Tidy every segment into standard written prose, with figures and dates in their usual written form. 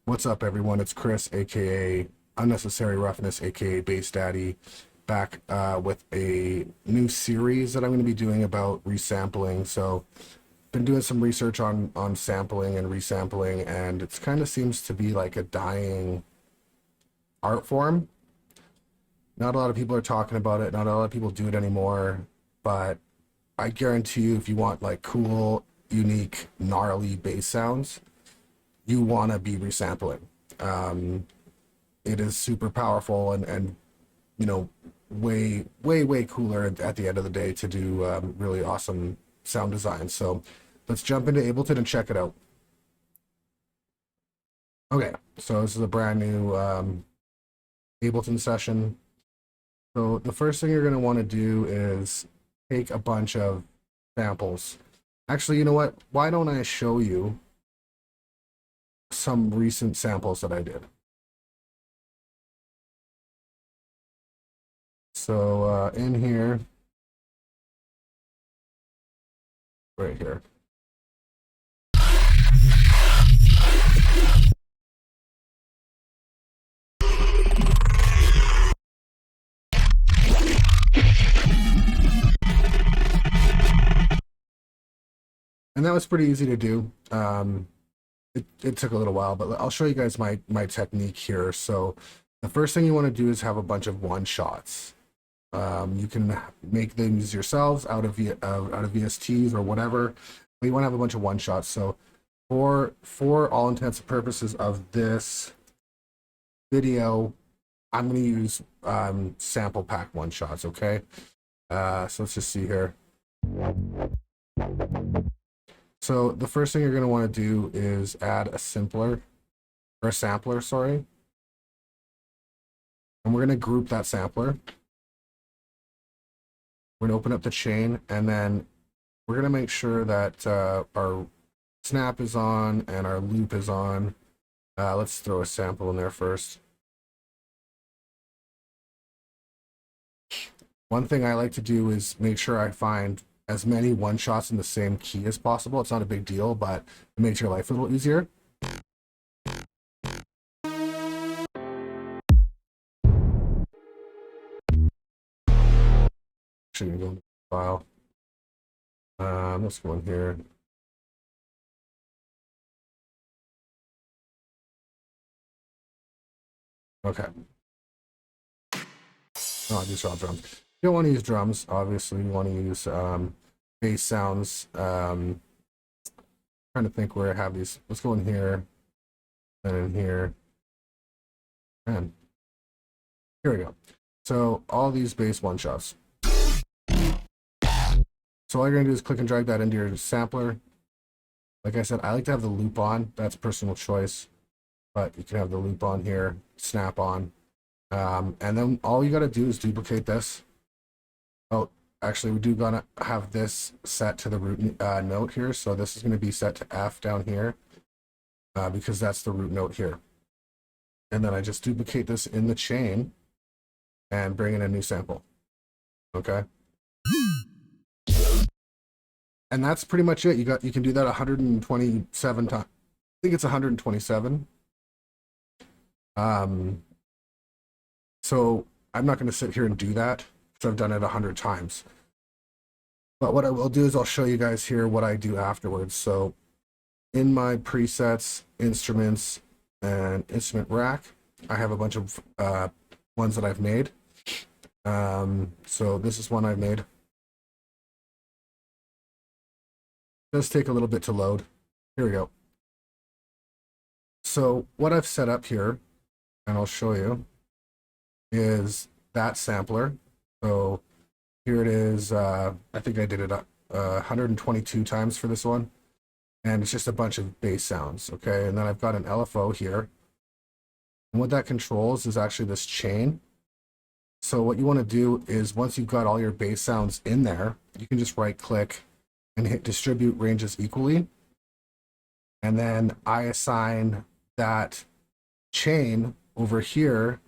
What's up, everyone? It's Chris, aka Unnecessary Roughness, aka Bass Daddy, back with a new series that I'm going to be doing about resampling. So, been doing some research on sampling and resampling, and it kind of seems to be like a dying art form. Not a lot of people are talking about it. Not a lot of people do it anymore. But I guarantee you, if you want like cool, unique, gnarly bass sounds, you want to be resampling. Um, it is super powerful and you know way cooler at the end of the day to do really awesome sound design. So let's jump into Ableton and check it out. Okay, so this is a brand new Ableton session. So the first thing you're going to want to do is take a bunch of samples. Actually, you know what? Why don't I show you some recent samples that I did? So in here, right here. And that was pretty easy to do. It took a little while, but I'll show you guys my technique here. So the first thing you want to do is have a bunch of one shots. You can make things yourselves out of VSTs or whatever, but you want to have a bunch of one shots. So for all intents and purposes of this video, I'm going to use sample pack one shots. Okay, so let's just see here. So the first thing you're going to want to do is add a sampler, sorry. And we're going to group that sampler. We're going to open up the chain, and then we're going to make sure that our snap is on and our loop is on. Let's throw a sample in there first. One thing I like to do is make sure I find as many one shots in the same key as possible. It's not a big deal, but it makes your life a little easier. Actually, gonna go into the file. Let's go in here. Okay. Oh, these are all drums. You don't want to use drums, obviously. You want to use bass sounds. Trying to think where I have these. Let's go in here and in here. And here we go. So all these bass one shots. So all you're gonna do is click and drag that into your sampler. Like I said, I like to have the loop on. That's personal choice, but you can have the loop on here, snap on. And then all you gotta do is duplicate this. Oh, actually, we do gonna have this set to the root note here. So this is gonna be set to F down here because that's the root note here. And then I just duplicate this in the chain and bring in a new sample. Okay. And that's pretty much it. You can do that 127 times. I think it's 127. So I'm not going to sit here and do that because I've done it 100 times. But what I will do is I'll show you guys here what I do afterwards. So in my presets, instruments, and instrument rack, I have a bunch of ones that I've made. So this is one I've made. It does take a little bit to load. Here we go. So what I've set up here, and I'll show you, is that sampler. So here it is. I think I did it 122 times for this one. And it's just a bunch of bass sounds, okay? And then I've got an LFO here. And what that controls is actually this chain. So what you want to do is once you've got all your bass sounds in there, you can just right click and hit distribute ranges equally. And then I assign that chain over here,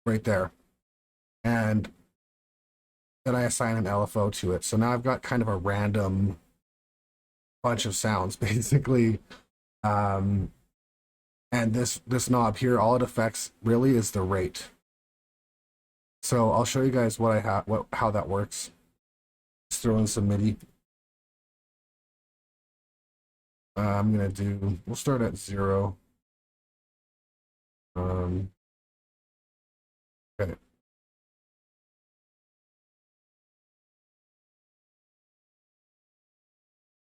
right there. And then I assign an LFO to it. So now I've got kind of a random bunch of sounds, basically. And this knob here, all it affects really is the rate. So I'll show you guys what I have, how that works. Just throw in some MIDI. I'm gonna do. We'll start at 0. Okay.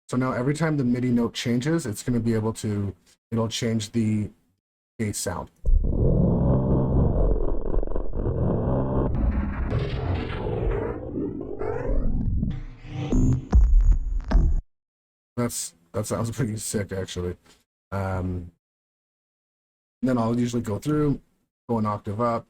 So now every time the MIDI note changes, it's going to be able to. It'll change the bass sound. That sounds pretty sick, actually. Then I'll usually go through, go an octave up.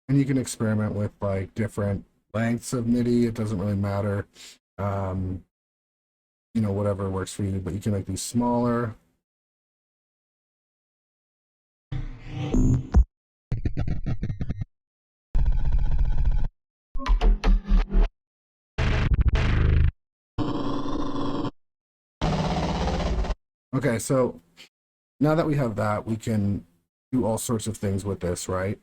And you can experiment with like different lengths of MIDI. It doesn't really matter. You know, whatever works for you, but you can make these smaller. Okay, so now that we have that, we can do all sorts of things with this, right?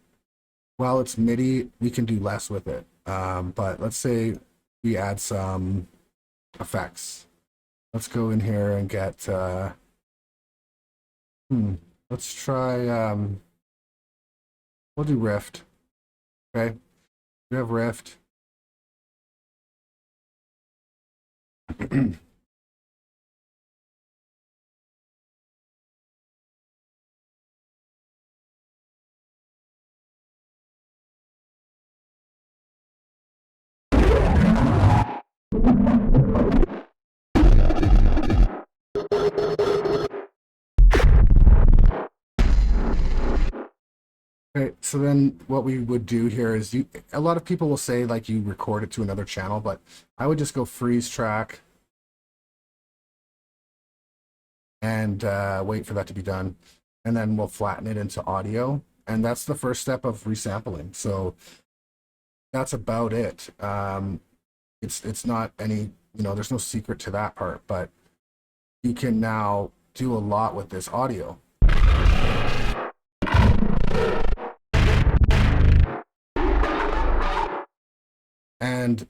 While it's MIDI, we can do less with it. But let's say we add some effects. Let's go in here and get, let's try, we'll do Rift, okay? We have Rift. Okay, so then what we would do here is a lot of people will say like you record it to another channel, but I would just go freeze track and wait for that to be done. And then we'll flatten it into audio. And that's the first step of resampling. So that's about it. It's not any, you know, there's no secret to that part, but you can now do a lot with this audio. And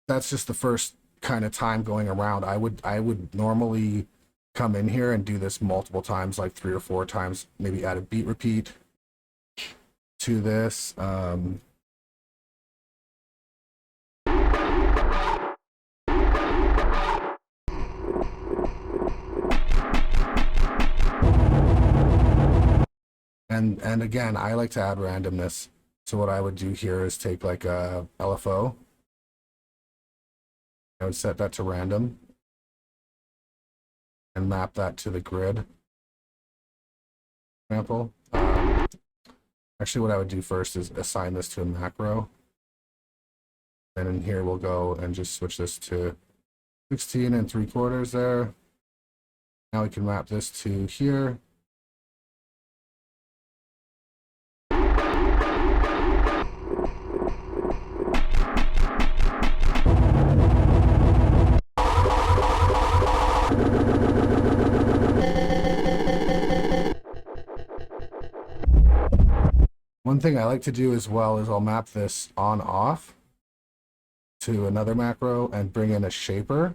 that's just the first kind of time going around. I would normally come in here and do this multiple times, like 3 or 4 times, maybe add a beat repeat to this. And again, I like to add randomness. So what I would do here is take like a LFO. I would set that to random and map that to the grid example. Actually, what I would do first is assign this to a macro. And in here, we'll go and just switch this to 16 3/4 there. Now we can map this to here. One thing I like to do as well is I'll map this on off to another macro and bring in a shaper.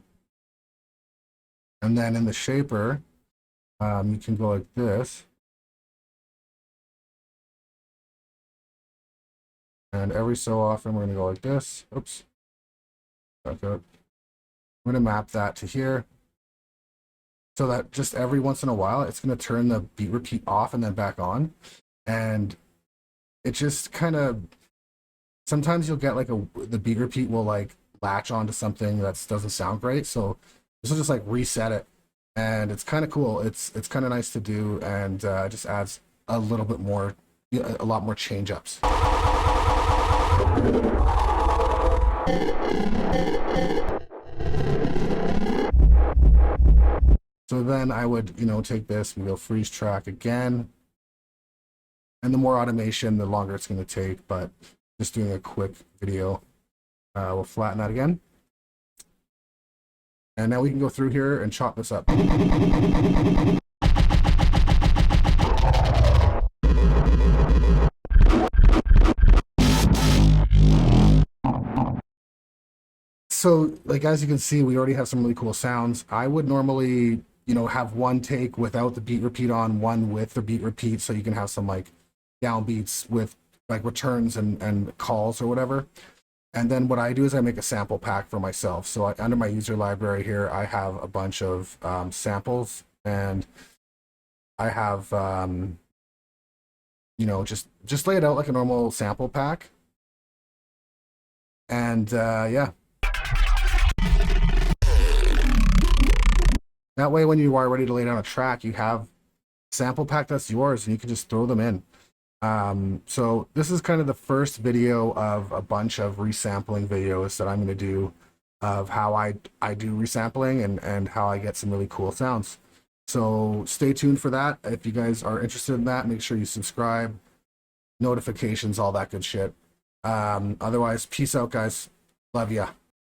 And then in the shaper, you can go like this. And every so often, we're going to go like this. Oops. Back up. I'm going to map that to here. So that just every once in a while, it's going to turn the beat repeat off and then back on. And it just kind of, sometimes you'll get like the beat repeat will like latch onto something that doesn't sound great. So this will just like reset it. And it's kind of cool. It's kind of nice to do, and just adds a little bit more, a lot more change ups. So then I would, you know, take this and go freeze track again. And the more automation, the longer it's going to take, but just doing a quick video. We'll flatten that again. And now we can go through here and chop this up. So, like, as you can see, we already have some really cool sounds. I would normally, you know, have one take without the beat repeat on, one with the beat repeat, so you can have some like downbeats with like returns and calls or whatever. And then what I do is I make a sample pack for myself. So under my user library here, I have a bunch of samples, and I have, you know, just lay it out like a normal sample pack. And yeah. That way, when you are ready to lay down a track, you have sample pack that's yours, and you can just throw them in. So this is kind of the first video of a bunch of resampling videos that I'm going to do of how I do resampling and how I get some really cool sounds. So stay tuned for that. If you guys are interested in that, make sure you subscribe, notifications, all that good shit. Otherwise, peace out, guys. Love ya.